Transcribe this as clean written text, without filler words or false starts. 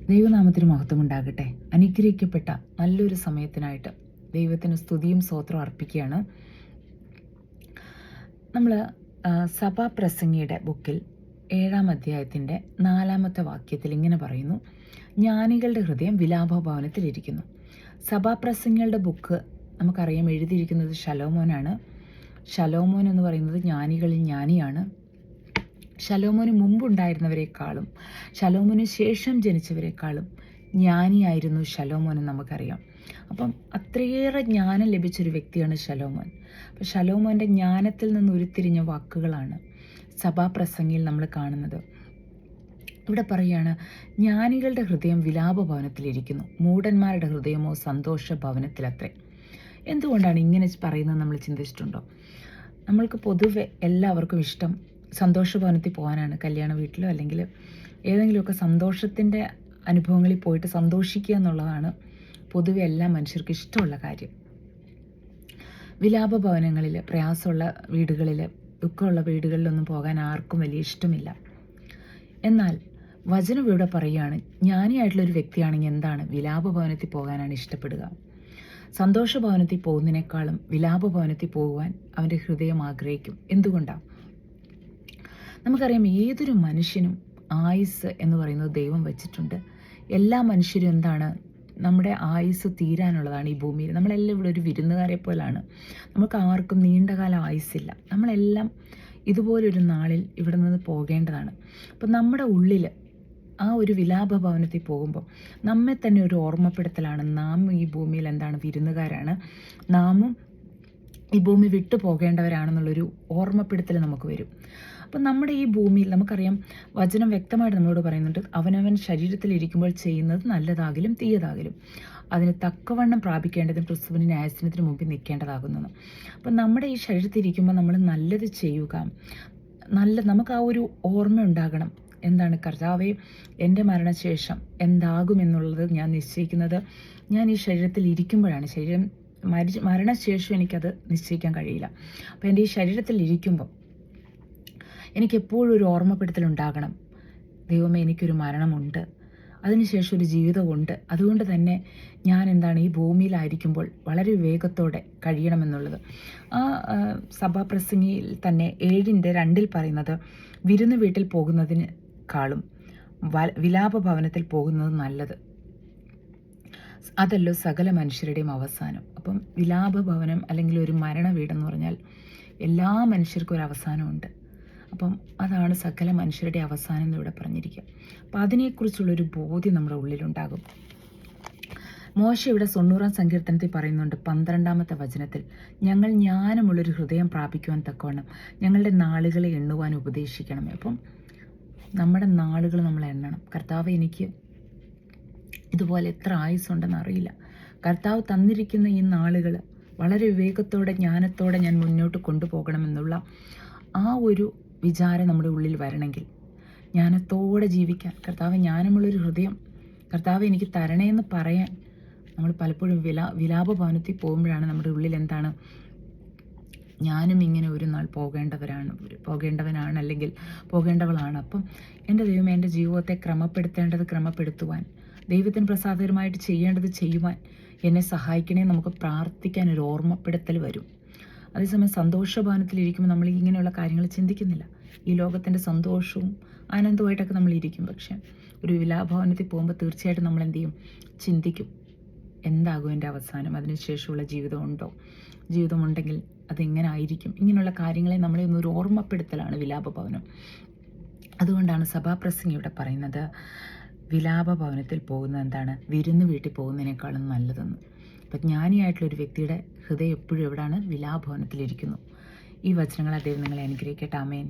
ദൈവനാമത്തിന് മഹത്വം ഉണ്ടാകട്ടെ. അനുഗ്രഹിക്കപ്പെട്ട നല്ലൊരു സമയത്തിനായിട്ട് ദൈവത്തിന് സ്തുതിയും സ്തോത്രവും അർപ്പിക്കുകയാണ്. നമ്മൾ സഭാപ്രസംഗിയുടെ ബുക്കിൽ 7-ാം അധ്യായത്തിൻ്റെ 4-ാമത്തെ വാക്യത്തിൽ ഇങ്ങനെ പറയുന്നു: ജ്ഞാനികളുടെ ഹൃദയം വിലാപഭവനത്തിലിരിക്കുന്നു. സഭാപ്രസംഗികളുടെ ബുക്ക് നമുക്കറിയാം, എഴുതിയിരിക്കുന്നത് ശലോമോനാണ്. ശലോമോൻ എന്ന് പറയുന്നത് ജ്ഞാനികളിൽ ജ്ഞാനിയാണ്. ശലോമോന് മുമ്പുണ്ടായിരുന്നവരെക്കാളും ശലോമോന് ശേഷം ജനിച്ചവരെക്കാളും ജ്ഞാനിയായിരുന്നു ശലോമോൻ എന്ന് നമുക്കറിയാം. അപ്പം അത്രയേറെ ജ്ഞാനം ലഭിച്ചൊരു വ്യക്തിയാണ് ശലോമോൻ. അപ്പം ശലോമോൻ്റെ ജ്ഞാനത്തിൽ നിന്ന് ഉരുത്തിരിഞ്ഞ വാക്കുകളാണ് സഭാപ്രസംഗിയിൽ നമ്മൾ കാണുന്നത്. ഇവിടെ പറയുകയാണ്, ജ്ഞാനികളുടെ ഹൃദയം വിലാപഭവനത്തിലിരിക്കുന്നു, മൂഢന്മാരുടെ ഹൃദയമോ സന്തോഷ ഭവനത്തിലത്രേ. എന്തുകൊണ്ടാണ് ഇങ്ങനെ പറയുന്നത് നമ്മൾ ചിന്തിച്ചിട്ടുണ്ടോ? നമ്മൾക്ക് പൊതുവെ എല്ലാവർക്കും ഇഷ്ടം സന്തോഷഭവനത്തിൽ പോകാനാണ്. കല്യാണ വീട്ടിലോ അല്ലെങ്കിൽ ഏതെങ്കിലുമൊക്കെ സന്തോഷത്തിൻ്റെ അനുഭവങ്ങളിൽ പോയിട്ട് സന്തോഷിക്കുക എന്നുള്ളതാണ് പൊതുവെ എല്ലാ മനുഷ്യർക്കും ഇഷ്ടമുള്ള കാര്യം. വിലാപഭവനങ്ങളിൽ, പ്രയാസമുള്ള വീടുകളിൽ, ദുഃഖമുള്ള വീടുകളിലൊന്നും പോകാൻ ആർക്കും വലിയ ഇഷ്ടമില്ല. എന്നാൽ വചനം ഇവിടെ പറയുകയാണ്, ജ്ഞാനിയായിട്ടുള്ളൊരു വ്യക്തിയാണെങ്കിൽ എന്താണ് വിലാപഭവനത്തിൽ പോകാനാണ് ഇഷ്ടപ്പെടുക. സന്തോഷഭവനത്തിൽ പോകുന്നതിനേക്കാളും വിലാപഭവനത്തിൽ പോകുവാൻ അവൻ്റെ ഹൃദയം ആഗ്രഹിക്കും. എന്തുകൊണ്ടാണ്? നമുക്കറിയാം, ഏതൊരു മനുഷ്യനും ആയുസ് എന്ന് പറയുന്നത് ദൈവം വെച്ചിട്ടുണ്ട്. എല്ലാ മനുഷ്യരും എന്താണ്, നമ്മുടെ ആയുസ് തീരാനുള്ളതാണ് ഈ ഭൂമിയിൽ. നമ്മളെല്ലാം ഇവിടെ ഒരു വിരുന്നുകാരെ പോലാണ്. നമുക്ക് ആർക്കും നീണ്ടകാലം ആയുസ്സില്ല. നമ്മളെല്ലാം ഇതുപോലൊരു നാളിൽ ഇവിടെ നിന്ന് പോകേണ്ടതാണ്. അപ്പം നമ്മുടെ ഉള്ളിൽ ആ ഒരു വിലാപഭവനത്തിൽ പോകുമ്പോൾ നമ്മെ തന്നെ ഒരു ഓർമ്മപ്പെടുത്തലാണ്, നാം ഈ ഭൂമിയിൽ എന്താണ് വിരുന്നുകാരാണ്, നാമും ഈ ഭൂമി വിട്ടു പോകേണ്ടവരാണെന്നുള്ളൊരു ഓർമ്മപ്പെടുത്തൽ നമുക്ക് വരും. അപ്പം നമ്മുടെ ഈ ഭൂമിയിൽ നമുക്കറിയാം, വചനം വ്യക്തമായിട്ട് നമ്മളോട് പറയുന്നുണ്ട്, അവനവൻ ശരീരത്തിലിരിക്കുമ്പോൾ ചെയ്യുന്നത് നല്ലതാകിലും തീയതാകിലും അതിന് തക്കവണ്ണം പ്രാപിക്കേണ്ടതിന് ക്രിസ്തുവിൻ്റെ ന്യായസ്ഥാനത്തിന് മുമ്പിൽ നിൽക്കേണ്ടതാകുന്നു. അപ്പം നമ്മുടെ ഈ ശരീരത്തിലിരിക്കുമ്പോൾ നമ്മൾ നല്ലത് ചെയ്യുക, നമുക്ക് ആ ഒരു ഓർമ്മ ഉണ്ടാകണം. എന്താണ്, കർത്താവേ, എൻ്റെ മരണശേഷം എന്താകുമെന്നുള്ളത് ഞാൻ നിശ്ചയിക്കുന്നത് ഞാൻ ഈ ശരീരത്തിൽ ഇരിക്കുമ്പോഴാണ്. മരണശേഷം എനിക്കത് നിശ്ചയിക്കാൻ കഴിയില്ല. അപ്പോൾ എൻ്റെ ഈ ശരീരത്തിൽ ഇരിക്കുമ്പോൾ എനിക്കെപ്പോഴും ഒരു ഓർമ്മപ്പെടുത്തലുണ്ടാകണം, ദൈവമേ, എനിക്കൊരു മരണമുണ്ട്, അതിനുശേഷം ഒരു ജീവിതമുണ്ട്. അതുകൊണ്ട് തന്നെ ഞാൻ എന്താണ് ഈ ഭൂമിയിലായിരിക്കുമ്പോൾ വളരെ വിവേകത്തോടെ കഴിയണമെന്നുള്ളത്. ആ സഭാപ്രസംഗിയിൽ തന്നെ 7:2 പറയുന്നത്, വിരുന്ന് വീട്ടിൽ പോകുന്നതിനേക്കാളും വിലാപഭവനത്തിൽ പോകുന്നത് നല്ലത്, അതല്ലോ സകല മനുഷ്യരുടെയും അവസാനം. അപ്പം വിലാപഭവനം അല്ലെങ്കിൽ ഒരു മരണ വീടെന്ന് പറഞ്ഞാൽ എല്ലാ മനുഷ്യർക്കും ഒരു അവസാനമുണ്ട്. അപ്പം അതാണ് സകല മനുഷ്യരുടെ അവസാനം എന്നിവിടെ പറഞ്ഞിരിക്കുക. അപ്പം അതിനെക്കുറിച്ചുള്ളൊരു ബോധ്യം നമ്മുടെ ഉള്ളിലുണ്ടാകും. മോശ ഇവിടെ 90-ാം സങ്കീർത്തനത്തിൽ പറയുന്നുണ്ട്, 12-ാമത്തെ വചനത്തിൽ, ഞങ്ങൾ ജ്ഞാനമുള്ളൊരു ഹൃദയം പ്രാപിക്കുവാൻ തക്കവണ്ണം ഞങ്ങളുടെ നാളുകളെ എണ്ണുവാൻ ഉപദേശിക്കണം. അപ്പം നമ്മുടെ നാളുകൾ നമ്മൾ എണ്ണണം. കർത്താവ്, എനിക്ക് ഇതുപോലെ എത്ര ആയുസ്സുണ്ടെന്ന് അറിയില്ല. കർത്താവ് തന്നിരിക്കുന്ന ഈ നാളുകൾ വളരെ വിവേകത്തോടെ ജ്ഞാനത്തോടെ ഞാൻ മുന്നോട്ട് കൊണ്ടുപോകണമെന്നുള്ള ആ ഒരു വിചാരം നമ്മുടെ ഉള്ളിൽ വരണമെങ്കിൽ, ജ്ഞാനത്തോടെ ജീവിക്കാൻ, കർത്താവ് ജ്ഞാനമുള്ളൊരു ഹൃദയം കർത്താവ് എനിക്ക് തരണേന്ന് പറയാൻ നമ്മൾ പലപ്പോഴും വിലാപഭവനത്തിൽ പോകുമ്പോഴാണ് നമ്മുടെ ഉള്ളിൽ എന്താണ്, ഞാനും ഇങ്ങനെ ഒരു നാൾ പോകേണ്ടവനാണ് അല്ലെങ്കിൽ പോകേണ്ടവളാണ്. അപ്പം എൻ്റെ ദൈവം, എൻ്റെ ജീവിതത്തെ ക്രമപ്പെടുത്തേണ്ടത് ക്രമപ്പെടുത്തുവാൻ, ദൈവത്തിന് പ്രസാദകരമായിട്ട് ചെയ്യേണ്ടത് ചെയ്യുവാൻ എന്നെ സഹായിക്കണേ. നമുക്ക് പ്രാർത്ഥിക്കാൻ ഒരു ഓർമ്മപ്പെടുത്തൽ വരും. അതേസമയം സന്തോഷഭവനത്തിലിരിക്കുമ്പോൾ നമ്മൾ ഇങ്ങനെയുള്ള കാര്യങ്ങൾ ചിന്തിക്കുന്നില്ല. ഈ ലോകത്തിൻ്റെ സന്തോഷവും ആനന്ദമായിട്ടൊക്കെ നമ്മൾ ഇരിക്കും. പക്ഷെ ഒരു വിലാപഭവനത്തിൽ പോകുമ്പോൾ തീർച്ചയായിട്ടും നമ്മൾ എന്ത് ചെയ്യും, ചിന്തിക്കും, എന്താകും എൻ്റെ അവസാനം, അതിനുശേഷമുള്ള ജീവിതമുണ്ടെങ്കിൽ അതെങ്ങനെ ആയിരിക്കും. ഇങ്ങനെയുള്ള കാര്യങ്ങളെ നമ്മളെ ഒന്നൊരു ഓർമ്മപ്പെടുത്തലാണ് വിലാപഭവനം. അതുകൊണ്ടാണ് സഭാപ്രസംഗി ഇവിടെ പറയുന്നത്, വിലാപഭവനത്തിൽ പോകുന്നത് എന്താണ്, വിരുന്ന് വീട്ടിൽ പോകുന്നതിനേക്കാളും നല്ലതെന്ന്. അപ്പം ജ്ഞാനിയായിട്ടുള്ളൊരു വ്യക്തിയുടെ ഹൃദയം എപ്പോഴും എവിടെയാണ്, വിലാപഭവനത്തിലിരിക്കുന്നു. ഈ വചനങ്ങൾ അദ്ദേഹം നിങ്ങളെ അനുഗ്രഹിക്കട്ടെ. ആമേൻ.